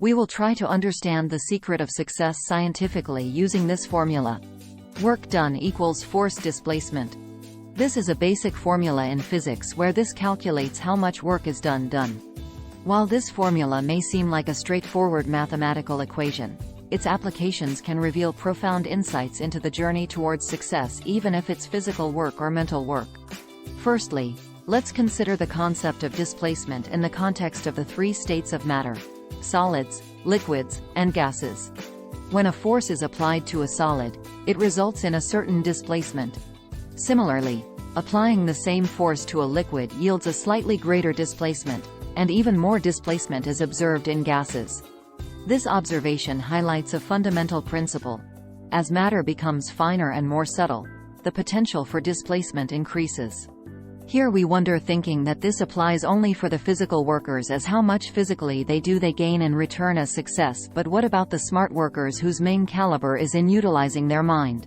We will try to understand the secret of success scientifically using this formula. Work done equals force displacement. This is a basic formula in physics where this calculates how much work is done. While this formula may seem like a straightforward mathematical equation, its applications can reveal profound insights into the journey towards success, even if it's physical work or mental work. Firstly, let's consider the concept of displacement in the context of the three states of matter: solids, liquids, and gases. When a force is applied to a solid, it results in a certain displacement. Similarly, applying the same force to a liquid yields a slightly greater displacement, and even more displacement is observed in gases. This observation highlights a fundamental principle. As matter becomes finer and more subtle, the potential for displacement increases. Here we wonder, thinking that this applies only for the physical workers, as how much physically they gain in return as success, but what about the smart workers whose main caliber is in utilizing their mind?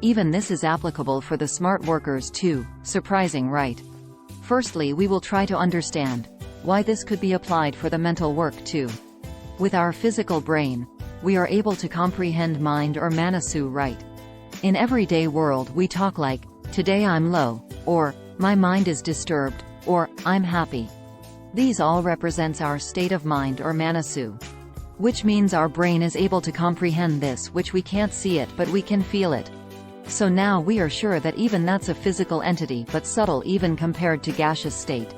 Even this is applicable for the smart workers too. Surprising, right? Firstly, we will try to understand why this could be applied for the mental work too. With our physical brain, we are able to comprehend mind or manasu, right? In everyday world we talk like, today I'm low, or my mind is disturbed, or I'm happy. These all represents our state of mind or manasu, which means our brain is able to comprehend this, which we can't see it but we can feel it. So now we are sure that even that's a physical entity, but subtle even compared to gaseous state.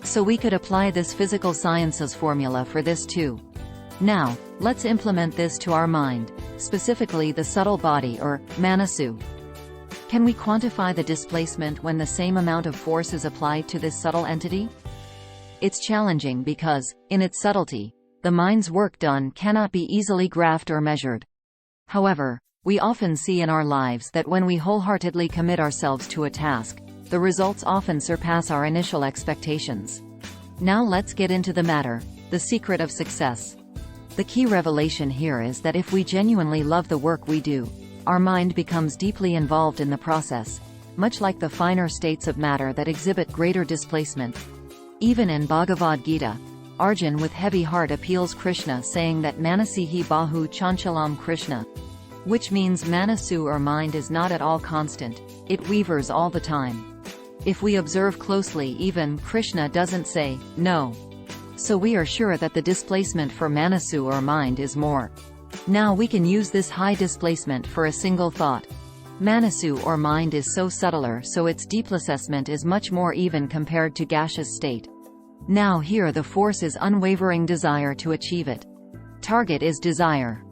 So we could apply this physical science's formula for this too. Now, let's implement this to our mind, specifically the subtle body or manasu. Can we quantify the displacement when the same amount of force is applied to this subtle entity? It's challenging because, in its subtlety, the mind's work done cannot be easily graphed or measured. However, we often see in our lives that when we wholeheartedly commit ourselves to a task, the results often surpass our initial expectations. Now let's get into the matter, the secret of success. The key revelation here is that if we genuinely love the work we do, our mind becomes deeply involved in the process, much like the finer states of matter that exhibit greater displacement. Even in Bhagavad Gita, Arjun with heavy heart appeals Krishna, saying that Manasihi Bahu Chanchalam Krishna, which means manasu or mind is not at all constant, it wavers all the time. If we observe closely, even Krishna doesn't say no. So we are sure that the displacement for manasu or mind is more. Now we can use this high displacement for a single thought. Manasu or mind is so subtler, so its displacement is much more even compared to gaseous state. Now here the force is unwavering desire to achieve it. Target is desire.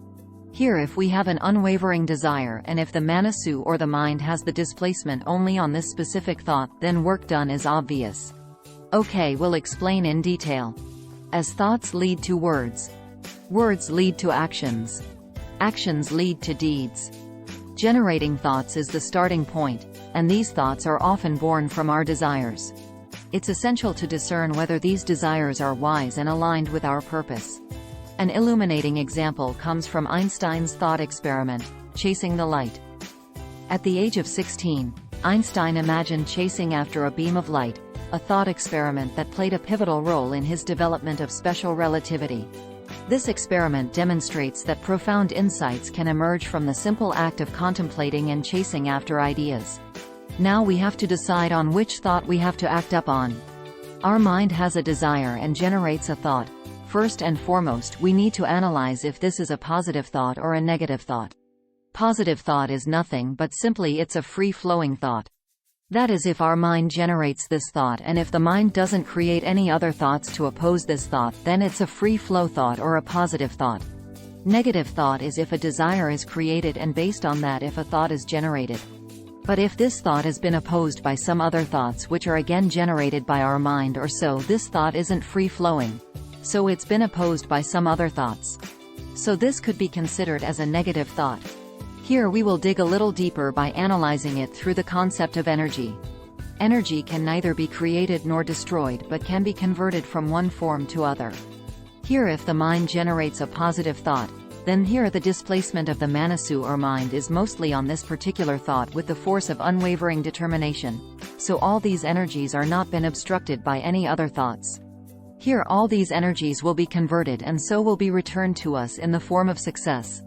Here if we have an unwavering desire, and if the manasu or the mind has the displacement only on this specific thought, then work done is obvious. Okay, we'll explain in detail. As thoughts lead to words. Words lead to actions. Actions lead to deeds. Generating thoughts is the starting point, and these thoughts are often born from our desires. It's essential to discern whether these desires are wise and aligned with our purpose. An illuminating example comes from Einstein's thought experiment, chasing the light. At the age of 16, Einstein imagined chasing after a beam of light, a thought experiment that played a pivotal role in his development of special relativity. This experiment demonstrates that profound insights can emerge from the simple act of contemplating and chasing after ideas. Now we have to decide on which thought we have to act up on. Our mind has a desire and generates a thought. First and foremost, we need to analyze if this is a positive thought or a negative thought. Positive thought is nothing but simply it's a free-flowing thought. That is, if our mind generates this thought, and if the mind doesn't create any other thoughts to oppose this thought, then it's a free-flow thought or a positive thought. Negative thought is if a desire is created, and based on that if a thought is generated. But if this thought has been opposed by some other thoughts which are again generated by our mind, or so, this thought isn't free-flowing. So it's been opposed by some other thoughts. So this could be considered as a negative thought. Here we will dig a little deeper by analyzing it through the concept of energy. Energy can neither be created nor destroyed, but can be converted from one form to other. Here if the mind generates a positive thought, then here the displacement of the manasu or mind is mostly on this particular thought with the force of unwavering determination. So all these energies are not been obstructed by any other thoughts. Here all these energies will be converted and so will be returned to us in the form of success.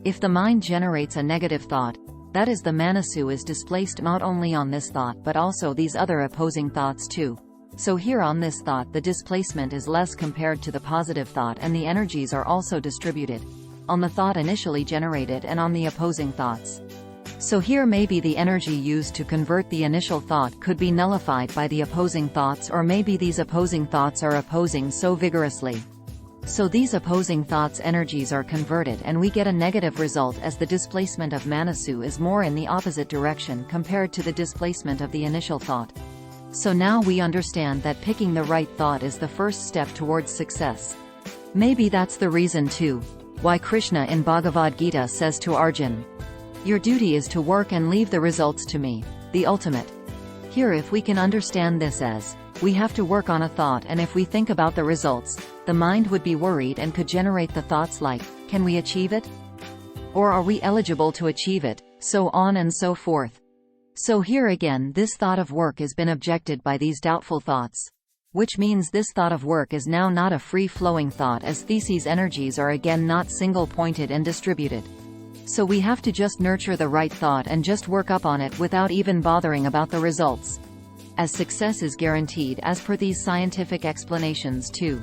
If the mind generates a negative thought, that is, the Manasu is displaced not only on this thought but also these other opposing thoughts too. So here on this thought the displacement is less compared to the positive thought, and the energies are also distributed on the thought initially generated and on the opposing thoughts. So here maybe the energy used to convert the initial thought could be nullified by the opposing thoughts, or maybe these opposing thoughts are opposing so vigorously. So these opposing thoughts' energies are converted and we get a negative result, as the displacement of Manasu is more in the opposite direction compared to the displacement of the initial thought. So now we understand that picking the right thought is the first step towards success. Maybe that's the reason too why Krishna in Bhagavad Gita says to Arjun, "Your duty is to work and leave the results to me, the ultimate." Here if we can understand this as, we have to work on a thought, and if we think about the results, the mind would be worried and could generate the thoughts like, can we achieve it? Or are we eligible to achieve it? So on and so forth. So here again this thought of work has been objected by these doubtful thoughts. Which means this thought of work is now not a free-flowing thought, as Theses' energies are again not single-pointed and distributed. So we have to just nurture the right thought and just work up on it without even bothering about the results, as success is guaranteed as per these scientific explanations too.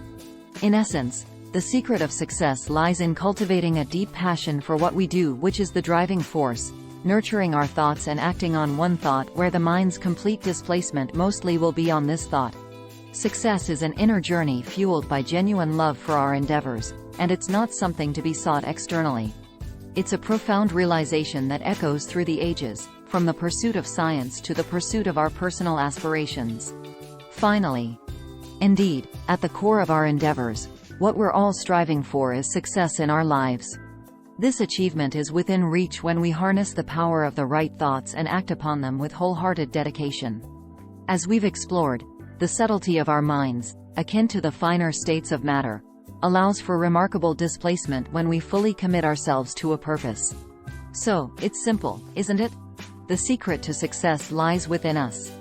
In essence, the secret of success lies in cultivating a deep passion for what we do, which is the driving force, nurturing our thoughts and acting on one thought where the mind's complete displacement mostly will be on this thought. Success is an inner journey fueled by genuine love for our endeavors, and it's not something to be sought externally. It's a profound realization that echoes through the ages, from the pursuit of science to the pursuit of our personal aspirations. Finally, indeed, at the core of our endeavors, what we're all striving for is success in our lives. This achievement is within reach when we harness the power of the right thoughts and act upon them with wholehearted dedication. As we've explored, the subtlety of our minds, akin to the finer states of matter, allows for remarkable displacement when we fully commit ourselves to a purpose. So, it's simple, isn't it? The secret to success lies within us.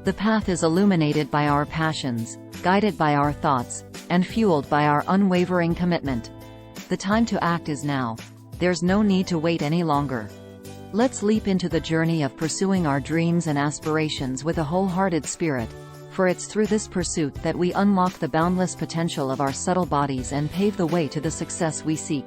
The path is illuminated by our passions, guided by our thoughts, and fueled by our unwavering commitment. The time to act is now. There's no need to wait any longer. Let's leap into the journey of pursuing our dreams and aspirations with a wholehearted spirit, for it's through this pursuit that we unlock the boundless potential of our subtle bodies and pave the way to the success we seek.